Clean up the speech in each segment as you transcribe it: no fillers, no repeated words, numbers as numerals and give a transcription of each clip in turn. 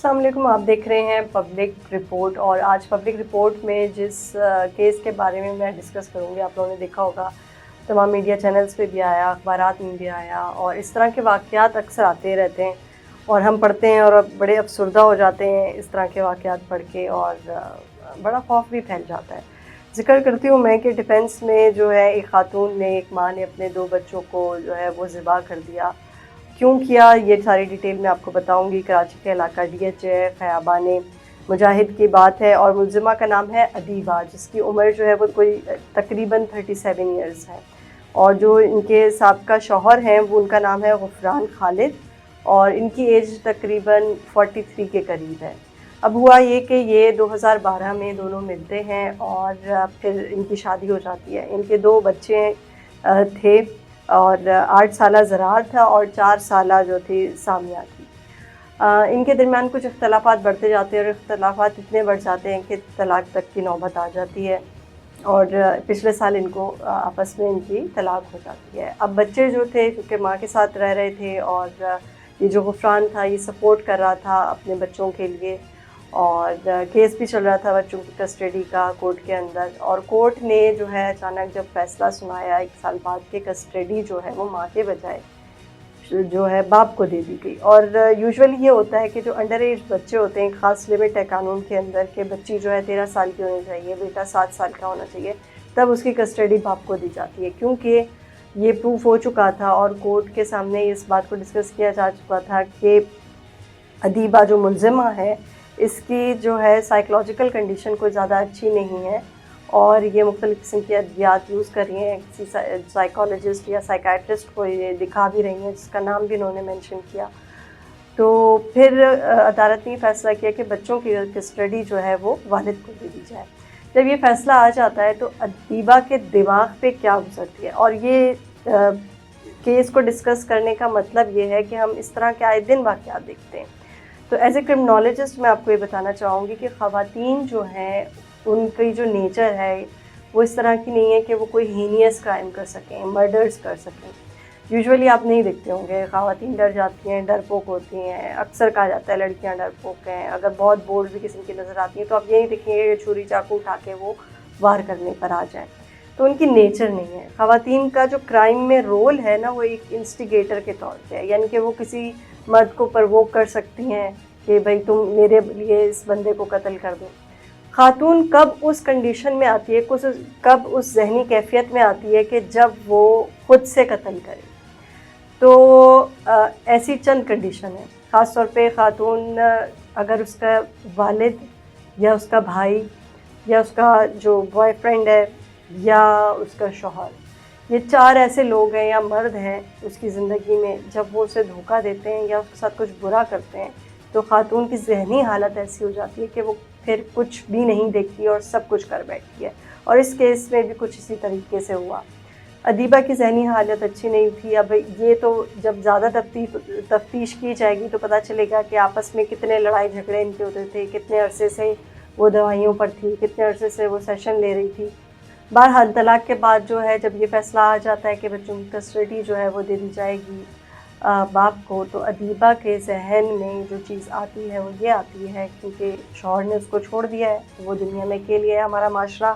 السلام علیکم. آپ دیکھ رہے ہیں پبلک رپورٹ، اور آج پبلک رپورٹ میں جس کیس کے بارے میں ڈسکس کروں گی، آپ لوگوں نے دیکھا ہوگا تمام میڈیا چینلز پہ بھی آیا، اخبارات میں بھی آیا، اور اس طرح کے واقعات اکثر آتے رہتے ہیں اور ہم پڑھتے ہیں اور بڑے افسردہ ہو جاتے ہیں اس طرح کے واقعات پڑھ کے، اور بڑا خوف بھی پھیل جاتا ہے. ذکر کرتی ہوں میں کہ ڈیفنس میں جو ہے ایک خاتون نے، ایک ماں نے اپنے 2 بچوں کو جو ہے وہ ذبح کر دیا. کیوں کیا، یہ ساری ڈیٹیل میں آپ کو بتاؤں گی. کراچی کے علاقہ DH خیابان مجاہد کی بات ہے، اور ملزمہ کا نام ہے ادیبہ، جس کی عمر جو ہے وہ کوئی تقریباً 37 ایئرز ہے. اور جو ان کے سابقہ شوہر ہیں وہ ان کا نام ہے غفران خالد، اور ان کی ایج تقریباً 43 کے قریب ہے. اب ہوا یہ کہ یہ 2012 میں دونوں ملتے ہیں اور پھر ان کی شادی ہو جاتی ہے. ان کے 2 بچے تھے، اور 8 سالہ زرار تھا اور 4 سالہ جو تھی سامیہ تھی. ان کے درمیان کچھ اختلافات بڑھتے جاتے ہیں، اور اختلافات اتنے بڑھ جاتے ہیں کہ طلاق تک کی نوبت آ جاتی ہے، اور پچھلے سال ان کو آپس میں ان کی طلاق ہو جاتی ہے. اب بچے جو تھے کیونکہ ماں کے ساتھ رہ رہے تھے، اور یہ جو غفران تھا یہ سپورٹ کر رہا تھا اپنے بچوں کے لیے، اور کیس بھی چل رہا تھا بچوں کی کسٹڈی کا کورٹ کے اندر. اور کورٹ نے جو ہے اچانک جب فیصلہ سنایا 1 سال بعد کہ کسٹڈی جو ہے وہ ماں کے بجائے جو ہے باپ کو دے دی گئی. اور یوزولی یہ ہوتا ہے کہ جو انڈر ایج بچے ہوتے ہیں، خاص لمٹ ہے قانون کے اندر کہ بچی جو ہے 13 سال کی ہونی چاہیے، بیٹا 7 سال کا ہونا چاہیے، تب اس کی کسٹڈی باپ کو دی جاتی ہے. کیونکہ یہ پروف ہو چکا تھا اور کورٹ کے سامنے اس بات کو ڈسکس کیا جا چکا تھا کہ ادیبہ جو ملزمہ ہے، اس کی جو ہے سائیکولوجیکل کنڈیشن کوئی زیادہ اچھی نہیں ہے، اور یہ مختلف قسم کی ادویات یوز کر رہی ہیں. کسی سائیکالوجسٹ یا سائیکیٹرسٹ کو یہ دکھا بھی رہی ہیں، جس کا نام بھی انہوں نے مینشن کیا. تو پھر عدالت نے فیصلہ کیا کہ بچوں کی کسٹڈی جو ہے وہ والد کو دے دی جائے. جب یہ فیصلہ آ جاتا ہے تو ادیبہ کے دماغ پہ کیا گزرتی ہے، اور یہ کیس کو ڈسکس کرنے کا مطلب یہ ہے کہ ہم اس طرح کے آئے دن واقعات دیکھتے ہیں. تو ایز اے کرمنالوجسٹ میں آپ کو یہ بتانا چاہوں گی کہ خواتین جو ہیں ان کی جو نیچر ہے وہ اس طرح کی نہیں ہے کہ وہ کوئی ہینیس کرائم کر سکیں، مرڈرز کر سکیں. یوزولی آپ نہیں دیکھتے ہوں گے، خواتین ڈر جاتی ہیں، ڈرپوک ہوتی ہیں. اکثر کہا جاتا ہے لڑکیاں ڈرپوک ہیں. اگر بہت بولڈ بھی قسم کی نظر آتی ہیں تو آپ یہی دیکھیں گے کہ چھری چاقو اٹھا کے وہ وار کرنے پر آ جائیں. تو ان کی نیچر نہیں ہے. خواتین کا جو کرائم میں رول ہے نا، وہ ایک انسٹیگیٹر کے طور پہ ہے، یعنی کہ وہ کسی مرد کو پرووک کر سکتی ہیں کہ بھئی تم میرے لیے اس بندے کو قتل کر دو. خاتون کب اس کنڈیشن میں آتی ہے، کب اس ذہنی کیفیت میں آتی ہے کہ جب وہ خود سے قتل کرے. تو ایسی چند کنڈیشن ہے. خاص طور پہ خاتون اگر اس کا والد یا اس کا بھائی یا اس کا جو بوائے فرینڈ ہے یا اس کا شوہر، یہ 4 ایسے لوگ ہیں یا مرد ہیں اس کی زندگی میں، جب وہ اسے دھوکہ دیتے ہیں یا اس کے ساتھ کچھ برا کرتے ہیں، تو خاتون کی ذہنی حالت ایسی ہو جاتی ہے کہ وہ پھر کچھ بھی نہیں دیکھتی اور سب کچھ کر بیٹھتی ہے. اور اس کیس میں بھی کچھ اسی طریقے سے ہوا. ادیبہ کی ذہنی حالت اچھی نہیں تھی. اب یہ تو جب زیادہ تفتیش کی جائے گی تو پتہ چلے گا کہ آپس میں کتنے لڑائی جھگڑے ان کے ہوتے تھے، کتنے عرصے سے وہ دوائیوں پر تھی، کتنے عرصے سے وہ سیشن لے رہی تھی. بہرحال طلاق کے بعد جو ہے جب یہ فیصلہ آ جاتا ہے کہ بچوں کی کسٹڈی جو ہے وہ دے دی جائے گی باپ کو، تو ادیبہ کے ذہن میں جو چیز آتی ہے وہ یہ آتی ہے، کیونکہ شوہر نے اس کو چھوڑ دیا ہے، وہ دنیا میں اکیلی ہے. ہمارا معاشرہ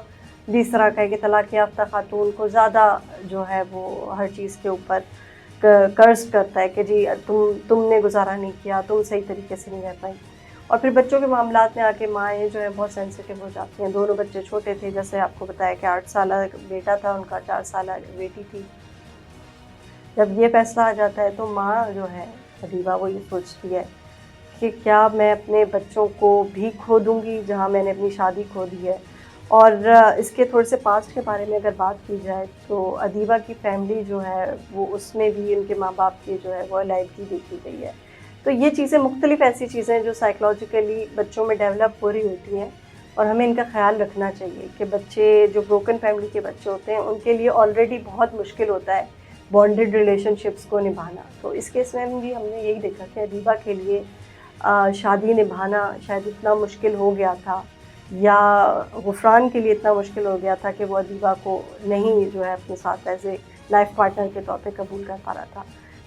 بھی اس طرح کا ہے کہ طلاق یافتہ خاتون کو زیادہ جو ہے وہ ہر چیز کے اوپر قرض کرتا ہے کہ جی تم نے گزارا نہیں کیا، تم صحیح طریقے سے نہیں رہ پائی. اور پھر بچوں کے معاملات میں آ کے مائیں جو ہے بہت سینسیٹیو ہو جاتی ہیں. دونوں بچے چھوٹے تھے، جیسے آپ کو بتایا کہ 8 سالہ بیٹا تھا ان کا، 4 سالہ بیٹی تھی. جب یہ فیصلہ آ جاتا ہے تو ماں جو ہے ادیبہ وہ یہ سوچتی ہے کہ کیا میں اپنے بچوں کو بھی کھو دوں گی جہاں میں نے اپنی شادی کھو دی ہے. اور اس کے تھوڑے سے پاسٹ کے بارے میں اگر بات کی جائے تو ادیبہ کی فیملی جو ہے وہ اس میں بھی ان کے ماں باپ کی جو ہے وہ علیحدگی دیکھی گئی ہے. تو یہ چیزیں مختلف ایسی چیزیں جو سائیکلوجیکلی بچوں میں ڈیولپ ہو رہی ہوتی ہیں، اور ہمیں ان کا خیال رکھنا چاہیے کہ بچے جو بروکن فیملی کے بچے ہوتے ہیں ان کے لیے آلریڈی بہت مشکل ہوتا ہے بانڈڈ ریلیشن شپس کو نبھانا. تو اس کیس میں بھی ہم نے یہی دیکھا کہ ادیبہ کے لیے شادی نبھانا شاید اتنا مشکل ہو گیا تھا، یا غفران کے لیے اتنا مشکل ہو گیا تھا کہ وہ ادیبہ کو نہیں جو ہے اپنے ساتھ ایز اے لائف پارٹنر کے طور پہ قبول کر پا رہا تھا.